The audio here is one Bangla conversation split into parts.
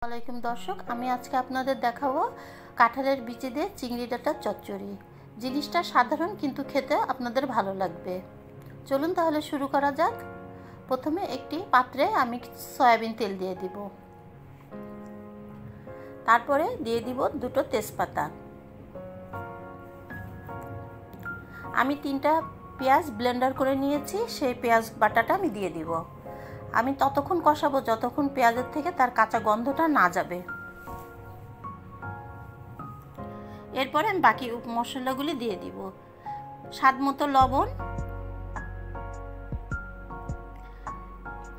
আসসালামাইকুম দর্শক, আমি আজকে আপনাদের দেখাবো কাঁঠালের বিচি দিয়ে চিংড়ি ডাঁটার চচ্চড়ি। জিনিসটা সাধারণ কিন্তু খেতে আপনাদের ভালো লাগবে। চলুন তাহলে শুরু করা যাক। প্রথমে একটি পাত্রে আমি সয়াবিন তেল দিয়ে দিব, তারপরে দিয়ে দিব দুটো তেজপাতা। আমি 3টা পেঁয়াজ ব্লেন্ডার করে নিয়েছি, সেই পেঁয়াজ বাটাটা আমি দিয়ে দিব। আমি ততক্ষণ কষাবো যতক্ষণ পেঁয়াজের থেকে তার কাঁচা গন্ধটা না যাবে। এরপরে আমি বাকি মশলাগুলি দিয়ে দিব। স্বাদ মতো লবণ,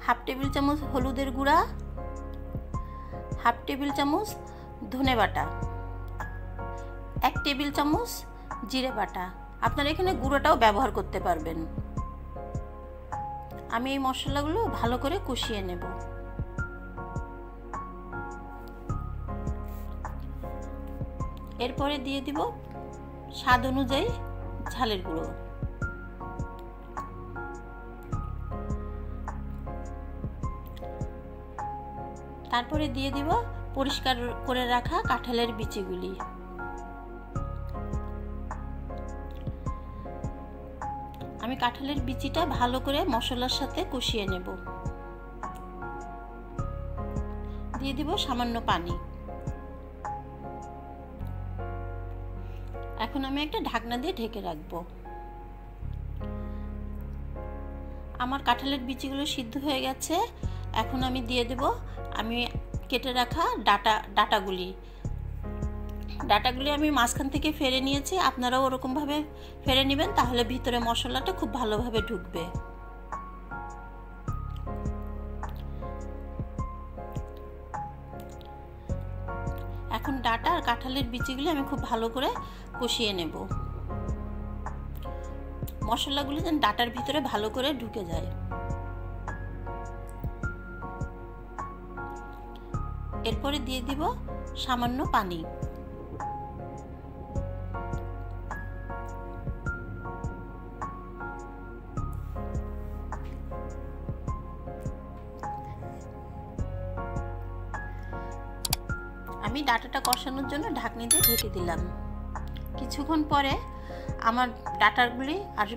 হাফ টেবিল চামচ হলুদের গুঁড়া, হাফ টেবিল চামচ ধনে বাটা, 1 টেবিল চামচ জিরে বাটা। আপনারা এখানে গুঁড়োটাও ব্যবহার করতে পারবেন। আমি এই মশলাগুলো ভালো করে কষিয়ে নেব। এরপরে দিয়ে দিব স্বাদ অনুযায়ী ঝালের গুঁড়ো। তারপরে দিয়ে দিব পরিষ্কার করে রাখা কাঁঠালের বিচিগুলি। আমি কাঁঠালের বিচিটা ভালো করে মশলার সাথে কষিয়ে নেব। দিয়ে দিব সামান্য পানি। এখন আমি একটা ঢাকনা দিয়ে ঢেকে রাখবো। আমার কাঁঠালের বিচিগুলো সিদ্ধ হয়ে গেছে। এখন আমি দিয়ে দেব আমি কেটে রাখা ডাটাগুলি আমি মাঝখান থেকে ফেলে নিয়েছি। আপনারাও ওরকমভাবে ফেলে নেবেন, তাহলে ভিতরে মশলাটা খুব ভালোভাবে ঢুকবে। এখন ডাটা আর কাঁঠালের বিচিগুলি আমি খুব ভালো করে কষিয়ে নেব। মশলাগুলি যেন ডাটার ভিতরে ভালো করে ঢুকে যায়। এরপরে দিয়ে দিব সামান্য পানি। আমি ডাটাটা কষানোর জন্য ঢাকনি দিয়ে ঢেকে দিলাম। কিছুক্ষণ পরে আমার ডাটাগুলি আর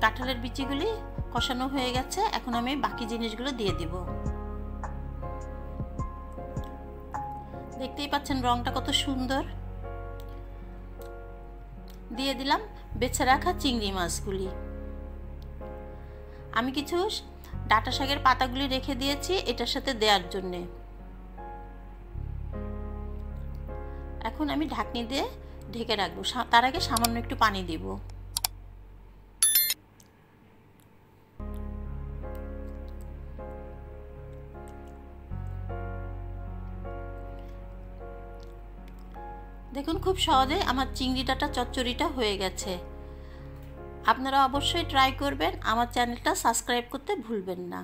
কাঁঠালের বিচিগুলি কষানো হয়ে গেছে। এখন আমি বাকি জিনিসগুলো দিয়ে দিব। দেখতেই পাচ্ছেন রংটা কত সুন্দর। দিয়ে দিলাম বেছে রাখা চিংড়ি মাছগুলি। আমি কিছু ডাঁটা শাকের পাতাগুলি রেখে দিয়েছি এটার সাথে দেওয়ার জন্যে। এখন আমি ঢাকনি দিয়ে ঢেকে রাখবো। তার আগে সামান্য একটু পানি দিব। দেখুন খুব সহজে আমার চিংড়ি ডাঁটা চচ্চড়িটা হয়ে গেছে। আপনারা অবশ্যই ট্রাই করবেন। আমার চ্যানেলটা সাবস্ক্রাইব করতে ভুলবেন না।